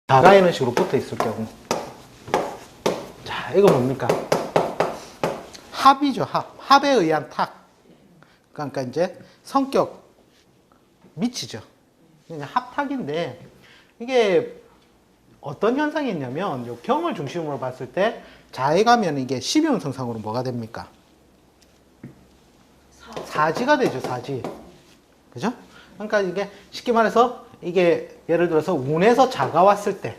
자가 이런 식으로 붙어 있을 경우. 자, 이거 뭡니까? 합이죠, 합. 합에 의한 탁. 그러니까 이제 성격 미치죠. 그냥 합탁인데, 이게 어떤 현상이 있냐면, 요 경을 중심으로 봤을 때, 자에 가면 이게 12운성상으로 뭐가 됩니까? 사지가 되죠, 사지. 그죠? 그러니까 이게 쉽게 말해서, 이게 예를 들어서 운에서 자가 왔을 때,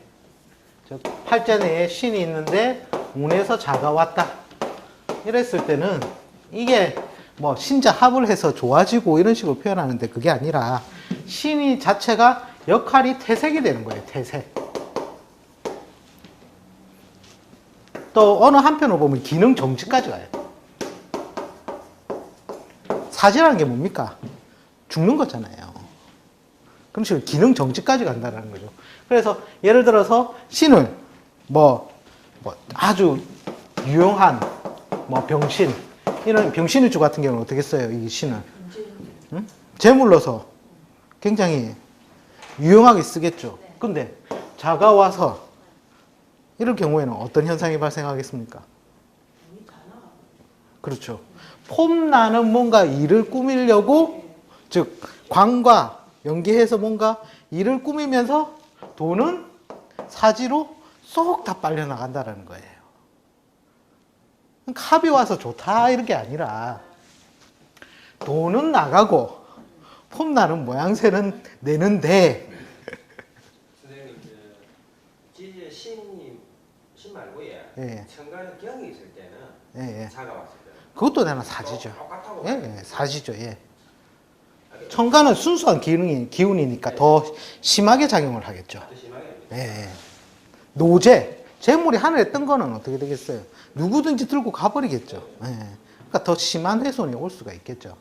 즉 팔자 내에 신이 있는데 운에서 자가 왔다 이랬을 때는 이게 뭐 신자 합을 해서 좋아지고 이런 식으로 표현하는데, 그게 아니라 신이 자체가 역할이 퇴색이 되는 거예요. 퇴색. 또 어느 한편으로 보면 기능 정지까지 가요. 사지라는 게 뭡니까? 죽는 거잖아요. 그런 식으로 기능 정지까지 간다는 거죠. 그래서 예를 들어서 신을 뭐 아주 유용한 병신, 이런 병신의 주 같은 경우는 어떻게 써요? 이 신을 응? 제물로서 굉장히 유용하게 쓰겠죠. 근데 자가 와서 이럴 경우에는 어떤 현상이 발생하겠습니까? 그렇죠. 폼나는 뭔가 일을 꾸미려고, 즉 광과 연계해서 뭔가 일을 꾸미면서 돈은 사지로 쏙 다 빨려나간다는 거예요. 합이 와서 좋다 이런 게 아니라, 돈은 나가고 폼나는 모양새는 내는데. 선생님, 지지의 신 말고 예. 천간에 경이 있을 때는 예. 자가 왔을 때는 그것도 나는 사지죠. 똑같다고. 예, 사지죠. 예. 천간은 순수한 기운이니까 더 심하게 작용을 하겠죠. 아주 심하게. 예. 노재, 재물이 하늘에 뜬 거는 어떻게 되겠어요? 누구든지 들고 가버리겠죠. 예. 그러니까 더 심한 훼손이 올 수가 있겠죠.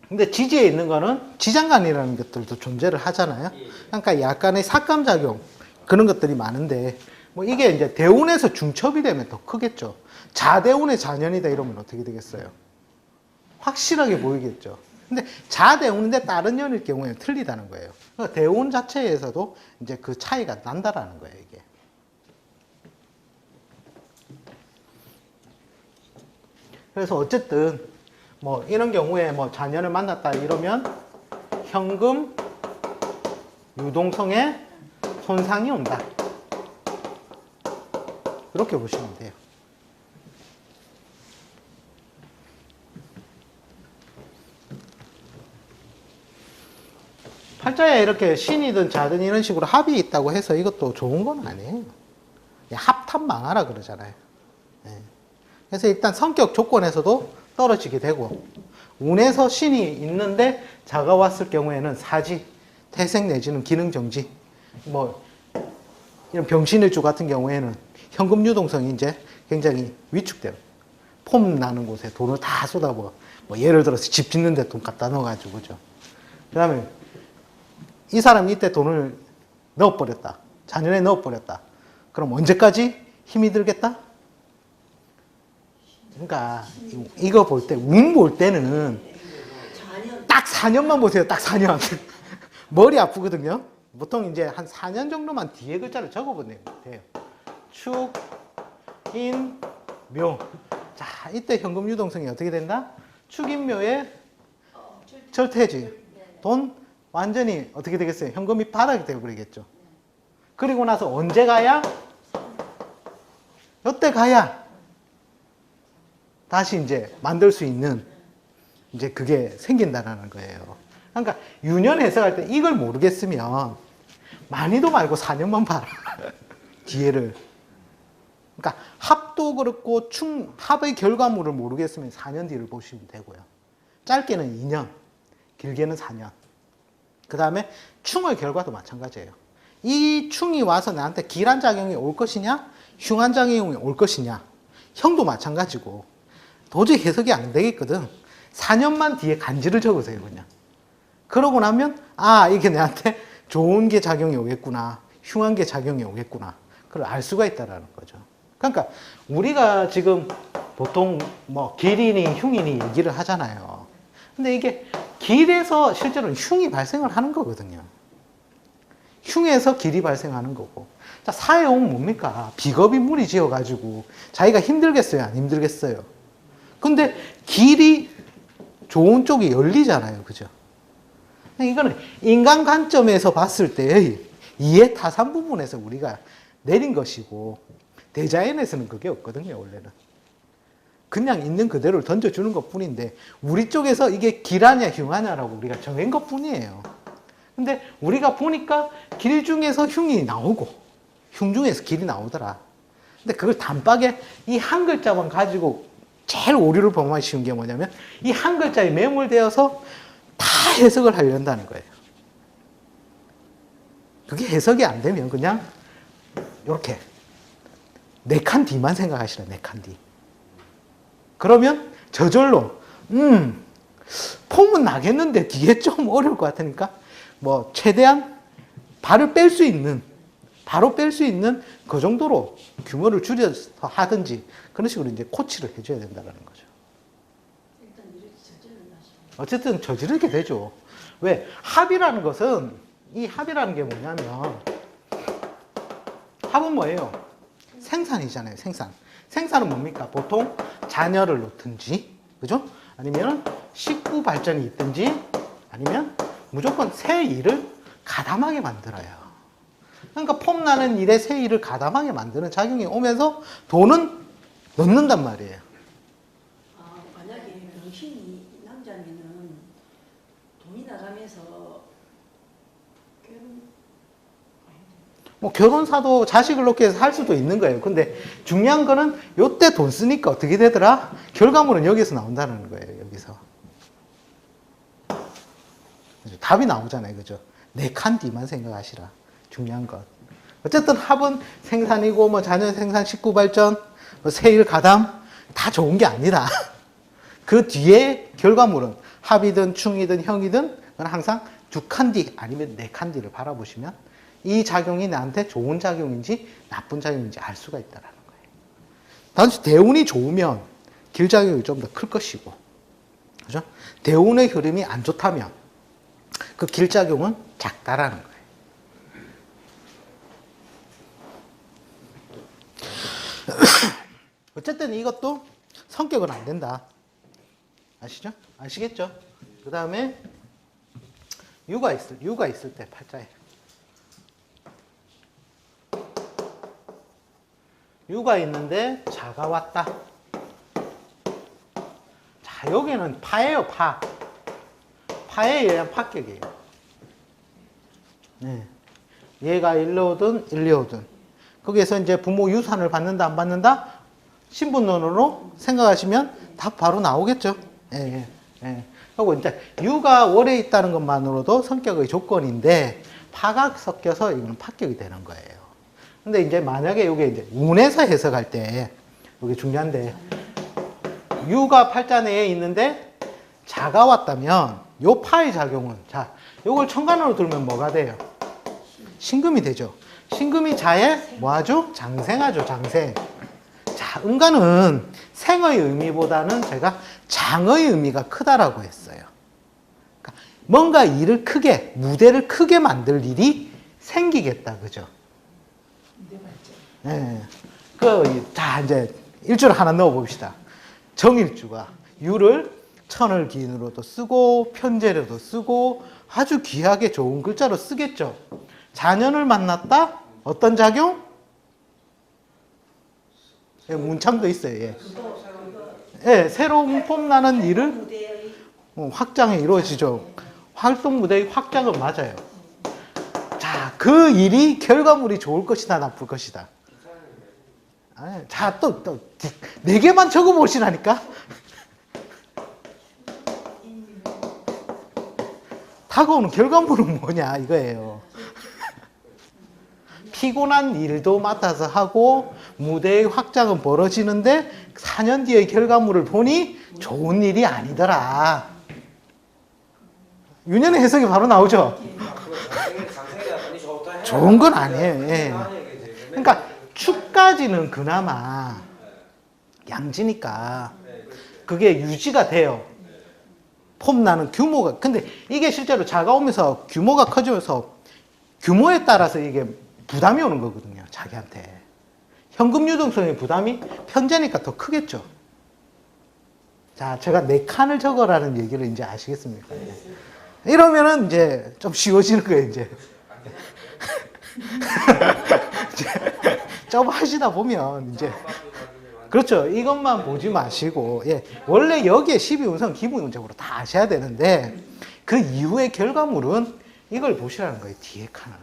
근데 지지에 있는 거는 지장간이라는 것들도 존재를 하잖아요. 그러니까 약간의 삭감작용, 그런 것들이 많은데, 뭐 이게 이제 대운에서 중첩이 되면 더 크겠죠. 자대운의 자년이다 이러면 어떻게 되겠어요? 확실하게 보이겠죠. 근데 자대운인데 다른 년일 경우에는 틀리다는 거예요. 그러니까 대운 자체에서도 이제 그 차이가 난다라는 거예요, 이게. 그래서 어쨌든 뭐 이런 경우에 뭐 자녀를 만났다 이러면 현금 유동성에 손상이 온다. 이렇게 보시면 돼요. 팔자에 이렇게 신이든 자든 이런 식으로 합이 있다고 해서 이것도 좋은 건 아니에요. 합탑 망하라 그러잖아요. 그래서 일단 성격 조건에서도 떨어지게 되고, 운에서 신이 있는데 자가 왔을 경우에는 사지, 태생 내지는 기능 정지, 뭐 이런 병신의 주 같은 경우에는 현금 유동성이 이제 굉장히 위축돼요. 폼 나는 곳에 돈을 다 쏟아부어. 뭐 예를 들어서 집 짓는데 돈 갖다 넣어가지고, 그죠. 그 다음에 이 사람이 이때 돈을 넣어버렸다. 자녀에 넣어버렸다. 그럼 언제까지 힘이 들겠다? 그러니까 이거 볼 때, 운 볼 때는 딱 4년만 보세요. 딱 4년. 머리 아프거든요. 보통 이제 한 4년 정도만 뒤에 글자를 적어보면 돼요. 축, 인, 묘. 자, 이때 현금 유동성이 어떻게 된다? 축인묘에 절퇴지. 돈 완전히 어떻게 되겠어요? 현금이 바닥이 되어버리겠죠. 그리고 나서 언제 가야? 이때 가야 다시 이제 만들 수 있는 이제 그게 생긴다는 거예요. 그러니까 유년 해석할 때 이걸 모르겠으면 많이도 말고 4년만 봐라. 기회를. 그러니까 합도 그렇고 합의 결과물을 모르겠으면 4년 뒤를 보시면 되고요. 짧게는 2년, 길게는 4년. 그 다음에 충의 결과도 마찬가지예요. 이 충이 와서 나한테 길한 작용이 올 것이냐, 흉한 작용이 올 것이냐. 형도 마찬가지고 도저히 해석이 안 되겠거든. 4년만 뒤에 간지를 적으세요, 그냥. 그러고 나면 이게 내한테 좋은 게 작용이 오겠구나, 흉한 게 작용이 오겠구나, 그걸 알 수가 있다는 거죠. 그러니까 우리가 지금 보통 뭐 길이니 흉이니 얘기를 하잖아요. 근데 이게 길에서 실제로는 흉이 발생을 하는 거거든요. 흉에서 길이 발생하는 거고. 자, 사해옥은 뭡니까? 비겁이 무리 지어가지고 자기가 힘들겠어요? 안 힘들겠어요? 근데 길이 좋은 쪽이 열리잖아요. 그죠? 이거는 인간 관점에서 봤을 때의 이해 타산 부분에서 우리가 내린 것이고, 대자연에서는 그게 없거든요, 원래는. 그냥 있는 그대로를 던져주는 것 뿐인데, 우리 쪽에서 이게 길하냐, 흉하냐라고 우리가 정한 것 뿐이에요. 근데 우리가 보니까 길 중에서 흉이 나오고, 흉 중에서 길이 나오더라. 근데 그걸 단박에 이 한 글자만 가지고 제일 오류를 범하기 쉬운 게 뭐냐면, 이 한 글자에 매몰되어서 다 해석을 하려한다는 거예요. 그게 해석이 안 되면 그냥 이렇게 네 칸 뒤만 생각하시라, 네 칸 뒤. 그러면 저절로 폼은 나겠는데 뒤에 좀 어려울 것 같으니까 뭐 최대한 발을 뺄 수 있는, 바로 뺄 수 있는 그 정도로 규모를 줄여서 하든지 그런 식으로 이제 코치를 해줘야 된다는 거죠. 일단 이렇게 저절로 나시죠. 어쨌든 저지르게 되죠. 왜? 합이라는 것은, 이 합이라는 게 뭐냐면, 합은 뭐예요? 생산이잖아요, 생산. 생산은 뭡니까? 보통 자녀를 놓든지, 그죠? 아니면 식구 발전이 있든지, 아니면 무조건 새 일을 가담하게 만들어요. 그러니까 폼나는 일에 새 일을 가담하게 만드는 작용이 오면서 돈은 넣는단 말이에요. 아, 만약에 당신이 남자면은 돈이 나가면서 결혼 뭐 결혼사도 자식을 놓게 해서 할 수도 있는 거예요. 근데 중요한 거는 요때 돈 쓰니까 어떻게 되더라? 결과물은 여기서 나온다는 거예요. 여기서. 그죠? 답이 나오잖아요. 그죠? 네 칸 뒤만 생각하시라. 중요한 것. 어쨌든 합은 생산이고 뭐 자녀 생산, 식구 발전, 뭐 세일 가담 다 좋은 게 아니다. 그 뒤에 결과물은 합이든 충이든 형이든 그건 항상 두 칸 뒤 아니면 네 칸 뒤를 바라보시면 이 작용이 나한테 좋은 작용인지 나쁜 작용인지 알 수가 있다는 거예요. 단지 대운이 좋으면 길작용이 좀 더 클 것이고, 그죠? 대운의 흐름이 안 좋다면 그 길작용은 작다라는 거예요. 어쨌든 이것도 성격은 안 된다. 아시죠? 아시겠죠? 그 다음에 유가 있을 때 팔자에. 유가 있는데 자가 왔다. 자, 여기는 파예요, 파. 파에 의한 파격이에요. 네. 얘가 일로 오든 일로 오든. 거기에서 이제 부모 유산을 받는다, 안 받는다? 신분론으로 생각하시면 답 바로 나오겠죠. 예, 예. 그리고 이제 유가 월에 있다는 것만으로도 성격의 조건인데 파가 섞여서 이건 파격이 되는 거예요. 근데 이제 만약에 이게 이제 운에서 해석할 때, 이게 중요한데, 유가 팔자 내에 있는데 자가 왔다면 요 파의 작용은, 자, 요걸 천간으로 들면 뭐가 돼요? 신금이 되죠. 신금이 자에 뭐 하죠? 장생하죠, 장생. 자, 은간은 생의 의미보다는 제가 장의 의미가 크다라고 했어요. 그러니까 뭔가 일을 크게, 무대를 크게 만들 일이 생기겠다, 그죠? 네. 자, 이제 일주를 하나 넣어 봅시다. 정일주가 유를 천을 기인으로도 쓰고 편재료도 쓰고 아주 귀하게 좋은 글자로 쓰겠죠. 자년을 만났다? 어떤 작용? 예, 문창도 있어요. 예. 예, 새로운 폼나는 일을 확장이 이루어지죠. 활동 무대의 확장은 맞아요. 자, 그 일이 결과물이 좋을 것이다, 나쁠 것이다. 자, 또, 네 개만 적어 보시라니까? 다가오는 결과물은 뭐냐, 이거예요. 피곤한 일도 맡아서 하고, 무대의 확장은 벌어지는데, 4년 뒤의 결과물을 보니 좋은 일이 아니더라. 윤현의 해석이 바로 나오죠? 좋은 건 아니에요. 예. 그러니까, 축까지는 그나마 양지니까 그게 유지가 돼요. 폼나는 규모가. 근데 이게 실제로 자가 오면서 규모가 커지면서 규모에 따라서 이게 부담이 오는 거거든요, 자기한테. 현금 유동성의 부담이 편제니까 더 크겠죠. 자, 제가 4칸을 적어라는 얘기를 이제 아시겠습니까? 이러면은 이제 좀 쉬워지는 거예요, 이제. 좀 하시다 보면 이제. 그렇죠. 이것만 보지 마시고, 예. 원래 여기에 12운성 기본적으로 다 아셔야 되는데, 그 이후의 결과물은 이걸 보시라는 거예요, 뒤에 칸을.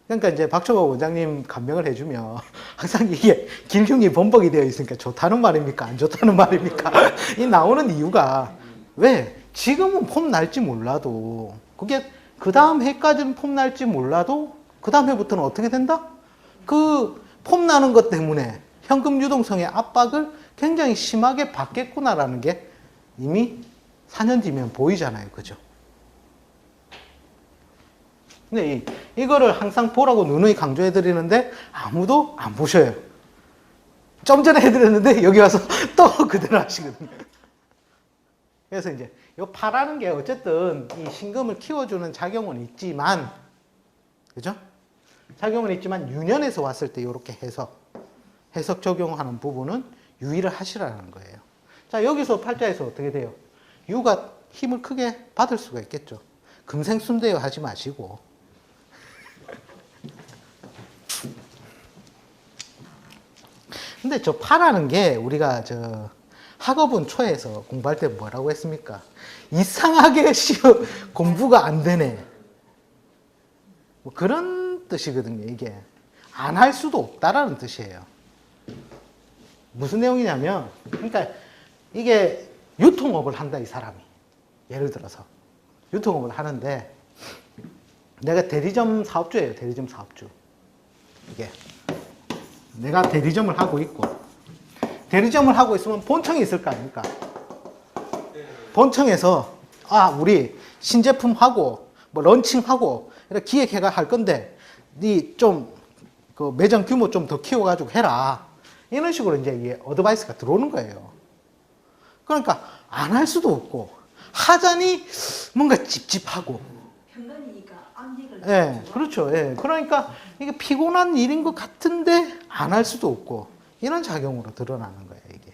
그러니까 이제 박초보 원장님 감명을 해주면 항상 이게 길흉이 범벅이 되어 있으니까 좋다는 말입니까? 안 좋다는 말입니까? 이 나오는 이유가 왜? 지금은 폼 날지 몰라도 그게 그 다음 해까지는 폼 날지 몰라도 그 다음 해부터는 어떻게 된다? 그 폼 나는 것 때문에 현금 유동성의 압박을 굉장히 심하게 받겠구나라는 게 이미 4년 뒤면 보이잖아요. 그죠? 근데 이거를 항상 보라고 누누이 강조해 드리는데 아무도 안 보셔요. 좀 전에 해드렸는데 여기 와서 또 그대로 하시거든요. 그래서 이제 요 파라는 게 어쨌든 이 신금을 키워주는 작용은 있지만, 그죠? 작용은 있지만 유년에서 왔을 때 이렇게 해석 적용하는 부분은 유의를 하시라는 거예요. 자, 여기서 팔자에서 어떻게 돼요? 유가 힘을 크게 받을 수가 있겠죠. 금생순대요 하지 마시고. 근데 저 파라는 게 우리가 저 학업은 초에서 공부할 때 뭐라고 했습니까? 이상하게 공부가 안 되네. 뭐 그런 뜻이거든요, 이게. 안 할 수도 없다라는 뜻이에요. 무슨 내용이냐면, 그러니까 이게 유통업을 한다, 이 사람이. 예를 들어서. 유통업을 하는데, 내가 대리점 사업주예요, 대리점 사업주. 이게. 내가 대리점을 하고 있고, 대리점을 하고 있으면 본청이 있을 거 아닙니까? 본청에서, 우리 신제품하고, 뭐 런칭하고, 이렇게 기획회가 할 건데, 니 좀, 그 매장 규모 좀 더 키워가지고 해라. 이런 식으로 이제 이게 어드바이스가 들어오는 거예요. 그러니까, 안 할 수도 없고, 하자니 뭔가 찝찝하고. 평간이니까 압력을. 예, 그렇죠. 예. 그러니까 이게 피곤한 일인 것 같은데 안 할 수도 없고 이런 작용으로 드러나는 거예요, 이게.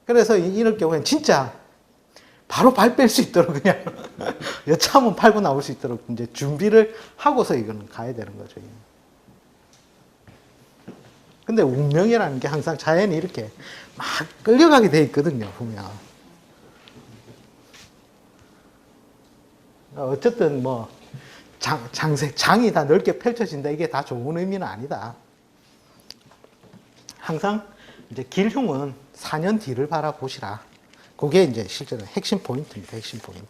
그래서 이럴 경우에는 진짜 바로 발 뺄 수 있도록 그냥 여차하면 팔고 나올 수 있도록 이제 준비를 하고서 이거는 가야 되는 거죠. 근데 운명이라는 게 항상 자연이 이렇게 막 끌려가게 돼 있거든요, 보면. 어쨌든 뭐 장이 다 넓게 펼쳐진다, 이게 다 좋은 의미는 아니다. 항상 이제 길흉은 4년 뒤를 바라보시라. 그게 이제 실제로 핵심 포인트입니다. 핵심 포인트.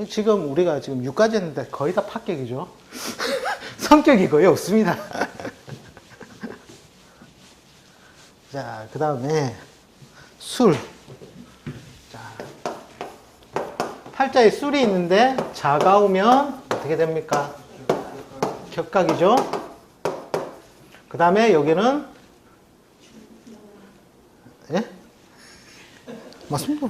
지금 우리가 지금 6까지 했는데 거의 다 합격이죠. 성격이 거의 없습니다. 자, 그 다음에 술. 팔자에 술이 있는데 자가 오면 어떻게 됩니까? 격각이죠. 그 다음에 여기는 예? 맞습니다.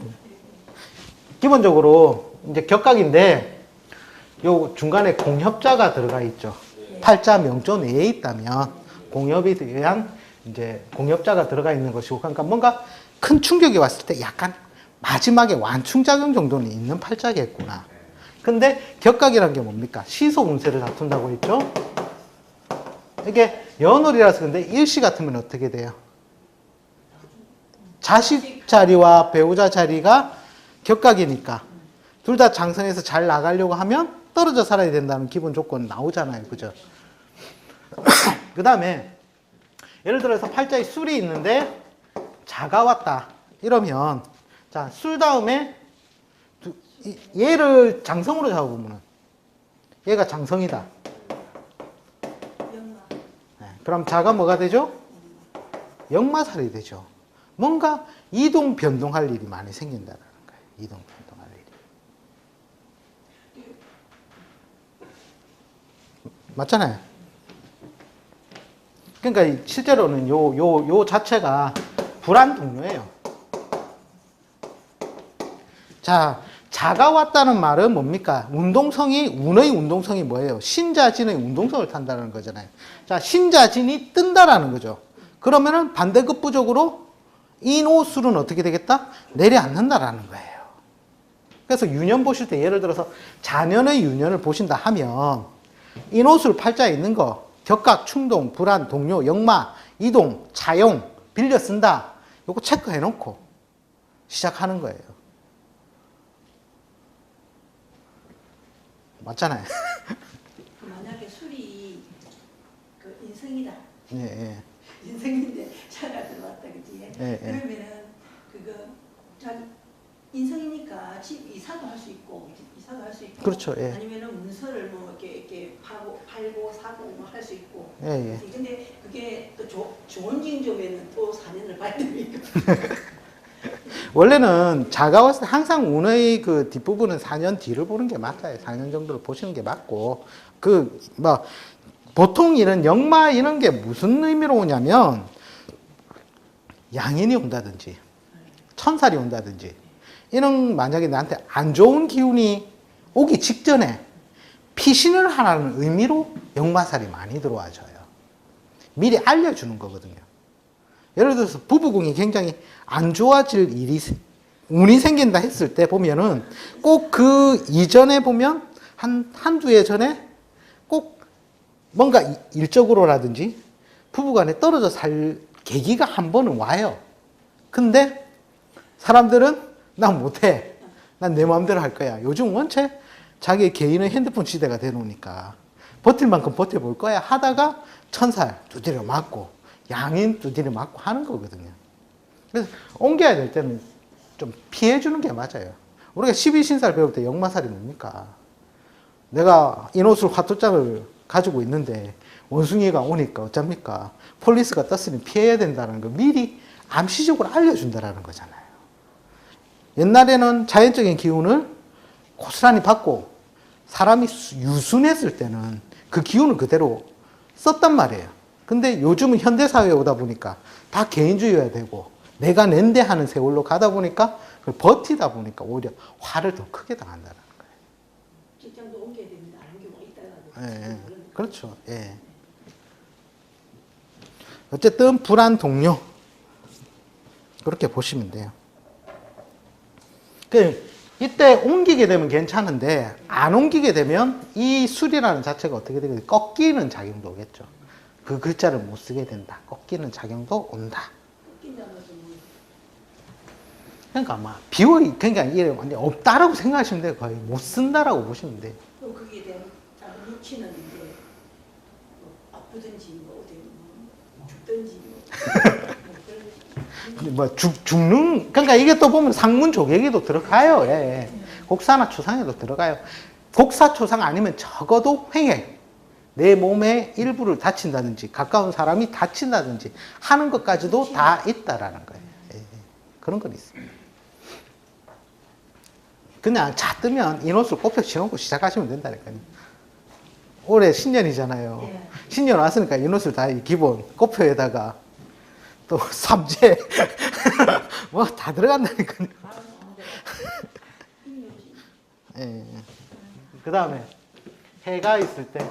기본적으로 이제 격각인데 요 중간에 공협자가 들어가 있죠. 팔자 명조 내에 있다면 공협에 의한 이제 공협자가 들어가 있는 것이고, 그러니까 뭔가 큰 충격이 왔을 때 약간 마지막에 완충작용 정도는 있는 팔자겠구나. 근데 격각이란 게 뭡니까? 시속 운세를 다툰다고 했죠? 이게 연월이라서 근데 일시 같으면 어떻게 돼요? 자식 자리와 배우자 자리가 격각이니까 둘 다 장성해서 잘 나가려고 하면 떨어져 살아야 된다는 기본 조건 나오잖아요. 그죠? 그 다음에 예를 들어서 팔자에 술이 있는데 자가 왔다. 이러면 자, 술 다음에 얘를 장성으로 잡아보면 얘가 장성이다. 네, 그럼 자가 뭐가 되죠? 역마살이 되죠. 뭔가 이동 변동할 일이 많이 생긴다는 거예요. 이동 변동할 일이. 맞잖아요. 그러니까 실제로는 요 자체가 불안 동료예요. 자, 자가 왔다는 말은 뭡니까? 운의 운동성이 뭐예요? 신자진의 운동성을 탄다는 거잖아요. 자, 신자진이 뜬다라는 거죠. 그러면은 반대급부적으로 인호술은 어떻게 되겠다? 내려앉는다라는 거예요. 그래서 유년 보실 때 예를 들어서 자년의 유년을 보신다 하면 인호술 팔자에 있는 거 격각, 충동, 불안, 동요, 역마, 이동, 차용, 빌려 쓴다. 요거 체크해 놓고 시작하는 거예요. 맞잖아요. 만약에 술이 그 인성이다. 예, 예. 인성인데 차가 들어왔다 그지? 예, 예. 그러면은 그거 자기 인성이니까 집 이사도 할 수 있고 이사도 할 수 있고 그렇죠, 예. 아니면은 문서를 뭐 이렇게 팔고 사고 뭐 할 수 있고. 예, 예. 근데 그게 또 좋은 징조면은 또 4년을 봐야 되니까. 원래는 자가 왔을 때 항상 운의 그 뒷부분은 4년 뒤를 보는 게 맞아요. 4년 정도를 보시는 게 맞고, 보통 이런 역마 이런 게 무슨 의미로 오냐면, 양인이 온다든지, 천살이 온다든지, 이런 만약에 나한테 안 좋은 기운이 오기 직전에 피신을 하라는 의미로 역마살이 많이 들어와져요. 미리 알려주는 거거든요. 예를 들어서 부부궁이 굉장히 안 좋아질 운이 생긴다 했을 때 보면은 꼭 그 이전에 보면 한두 해 전에 꼭 뭔가 일적으로라든지 부부간에 떨어져 살 계기가 한 번은 와요. 근데 사람들은 난 못해. 난 내 마음대로 할 거야. 요즘 원체 자기 개인의 핸드폰 시대가 되놓으니까 버틸 만큼 버텨볼 거야 하다가 천살 두드려 맞고 양인 두드려 맞고 하는 거거든요. 그래서 옮겨야 될 때는 좀 피해주는 게 맞아요. 우리가 12신살 배울 때 역마살이 뭡니까? 내가 인호술 화투장을 가지고 있는데 원숭이가 오니까 어쩝니까? 폴리스가 떴으니 피해야 된다는 거 미리 암시적으로 알려준다는 거잖아요. 옛날에는 자연적인 기운을 고스란히 받고 사람이 유순했을 때는 그 기운을 그대로 썼단 말이에요. 근데 요즘은 현대사회에 오다 보니까 다 개인주의여야 되고 내가 낸데 하는 세월로 가다 보니까 그걸 버티다 보니까 오히려 화를 더 크게 당한다는 거예요. 직장도 옮겨야 됩니다. 하는 경우가 있다가. 예, 그렇죠. 예. 어쨌든 불안 동료 그렇게 보시면 돼요. 이때 옮기게 되면 괜찮은데 안 옮기게 되면 이 술이라는 자체가 어떻게 되겠어요? 꺾이는 작용도 오겠죠. 그 글자를 못 쓰게 된다. 꺾이는 작용도 온다. 웃긴다는 것은 뭐 그러니까 그러니까 이게 완전 없다라고 생각하시면 돼요. 거의 못 쓴다라고 보시면 돼요. 또 거기에 대한 작은 루치는 이제 뭐 아프든지 뭐 어디 뭐 죽든지 죽는, 그러니까 이게 또 보면 상문 조개기도 들어가요. 예, 예. 곡사나 초상에도 들어가요. 곡사 초상 아니면 적어도 횡액. 내 몸의 일부를 다친다든지, 가까운 사람이 다친다든지 하는 것까지도 다 있다라는 거예요. 예, 예. 그런 건 있습니다. 그냥 자 뜨면 인호술 꼽혀 지어놓고 시작하시면 된다니까요. 올해 신년이잖아요. 예. 신년 왔으니까 인호술 다 기본 꼽혀에다가 또 삼재 뭐 다 들어간다니까요. 예. 그 다음에 해가 있을 때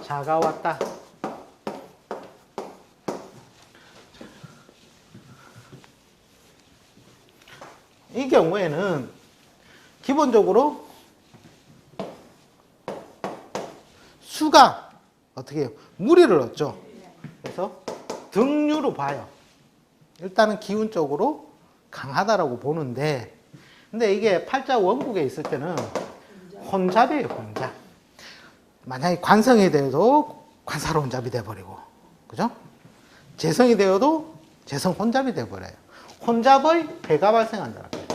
자가 왔다. 이 경우에는 기본적으로 수가 어떻게 해요? 무리를 얻죠. 그래서 등류로 봐요. 일단은 기운적으로 강하다라고 보는데, 근데 이게 팔자 원국에 있을 때는 혼잡이에요, 혼잡. 만약에 관성이 되어도 관사로 혼잡이 돼버리고, 그죠? 재성이 되어도 재성 혼잡이 돼버려요. 혼잡의 배가 발생한다는 거예요.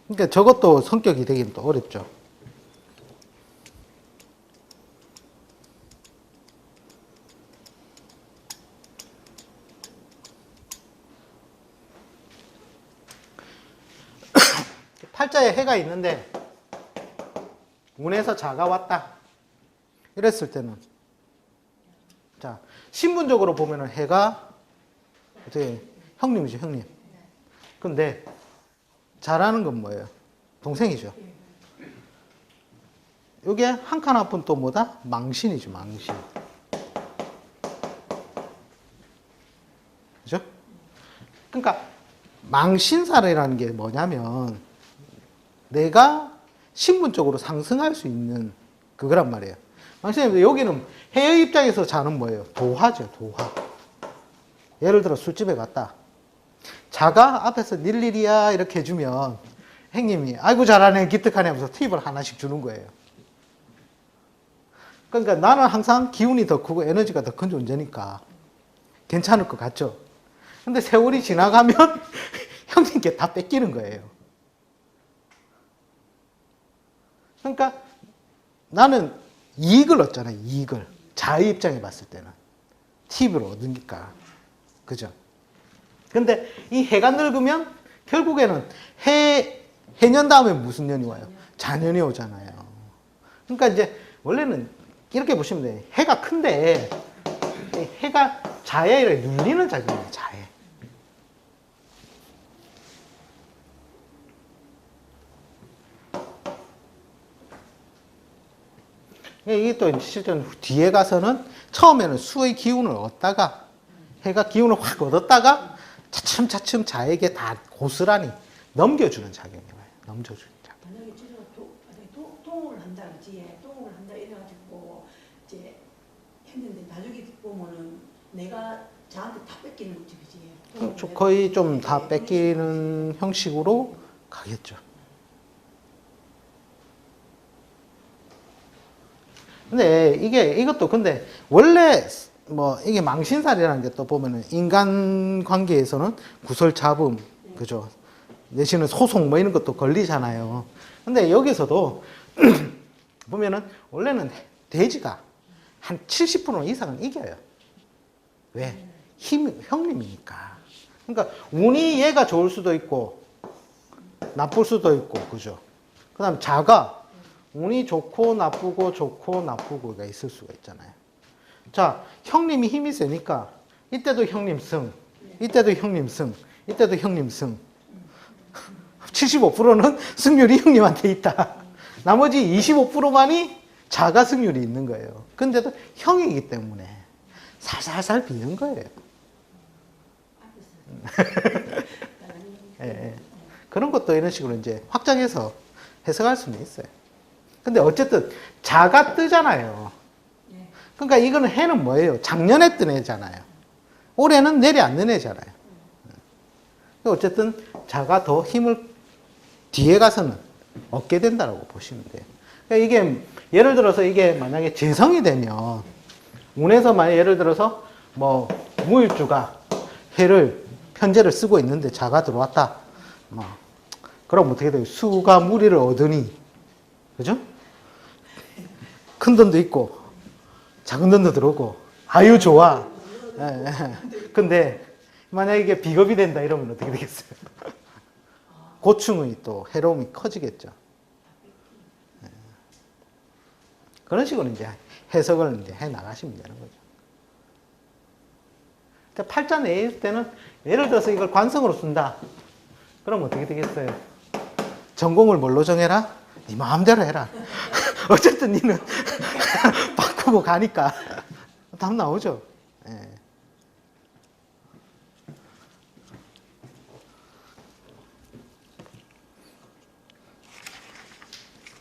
그러니까 저것도 성격이 되긴 또 어렵죠. 팔자에 해가 있는데 운에서 자가 왔다 이랬을 때는 자, 신분적으로 보면은 해가 어떻게 형님이죠, 형님. 근데 잘하는 건 뭐예요? 동생이죠. 요게 한 칸 앞은 또 뭐다? 망신이죠, 망신. 그죠? 그러니까 망신살이라는 게 뭐냐면 내가 신분적으로 상승할 수 있는 그거란 말이에요. 망신이 여기는 해의 입장에서 자는 뭐예요? 도화죠, 도화. 예를 들어 술집에 갔다. 자가 앞에서 닐일이야 이렇게 해주면 형님이 아이고 잘하네 기특하네 하면서 팁을 하나씩 주는 거예요. 그러니까 나는 항상 기운이 더 크고 에너지가 더 큰 존재니까 괜찮을 것 같죠. 근데 세월이 지나가면 형님께 다 뺏기는 거예요. 그러니까 나는 이익을 얻잖아요. 이익을. 자의 입장에 봤을 때는. 팁을 얻으니까. 그죠? 근데 이 해가 늙으면 결국에는 해년 다음에 무슨 년이 와요? 자년이 오잖아요. 그러니까 이제 원래는 이렇게 보시면 돼요. 해가 큰데 해가 자해를 눌리는 작용이에요. 자해. 이게 또 실제로 뒤에 가서는 처음에는 수의 기운을 얻다가 해가 기운을 확 얻었다가 차츰차츰 자에게 다 고스란히 넘겨주는 작용이에요. 넘겨주는 작용. 만약에 진짜 만약에 동을 한다 그지? 동을 한다 이래가지고 이제 했는데 나중에 보면은 내가 저한테 다 뺏기는 거지 그지? 거의 좀 다 뺏기는 형식으로 가겠죠. 근데 이것도 근데 원래 뭐 이게 망신살이라는 게 또 보면은 인간 관계에서는 구설 잡음, 그죠? 내지는 소송 뭐 이런 것도 걸리잖아요. 근데 여기서도 보면은 원래는 돼지가 한 70% 이상은 이겨요. 왜? 형님이니까. 그러니까 운이 얘가 좋을 수도 있고 나쁠 수도 있고, 그죠? 그 다음 자가 운이 좋고 나쁘고가 있을 수가 있잖아요. 자, 형님이 힘이 세니까 이때도 형님 승, 이때도 형님 승, 이때도 형님 승. 75%는 승률이 형님한테 있다. 나머지 25%만이 자가 승률이 있는 거예요. 근데도 형이기 때문에 살살살 비는 거예요. 예. 그런 것도 이런 식으로 이제 확장해서 해석할 수는 있어요. 근데 어쨌든 자가 뜨잖아요. 그러니까 이거는 해는 뭐예요? 작년에 뜬 해잖아요. 올해는 내리 앉는 해잖아요. 어쨌든 자가 더 힘을 뒤에 가서는 얻게 된다고 보시면 돼요. 그러니까 이게 예를 들어서 이게 만약에 재성이 되면 운에서 만약 예를 들어서 뭐 무일주가 해를 편제를 쓰고 있는데 자가 들어왔다. 그럼 어떻게 돼요? 수가 무리를 얻으니, 그죠? 큰 돈도 있고 작은 돈도 들어오고 아유 좋아. 근데 만약에 이게 비겁이 된다 이러면 어떻게 되겠어요? 고충의 또 해로움이 커지겠죠. 그런 식으로 이제 해석을 이제 해 나가시면 되는 거죠. 팔자 내일 때는 예를 들어서 이걸 관성으로 쓴다. 그럼 어떻게 되겠어요? 전공을 뭘로 정해라? 네 마음대로 해라. 어쨌든 니는 바꾸고 가니까 답 나오죠. 예.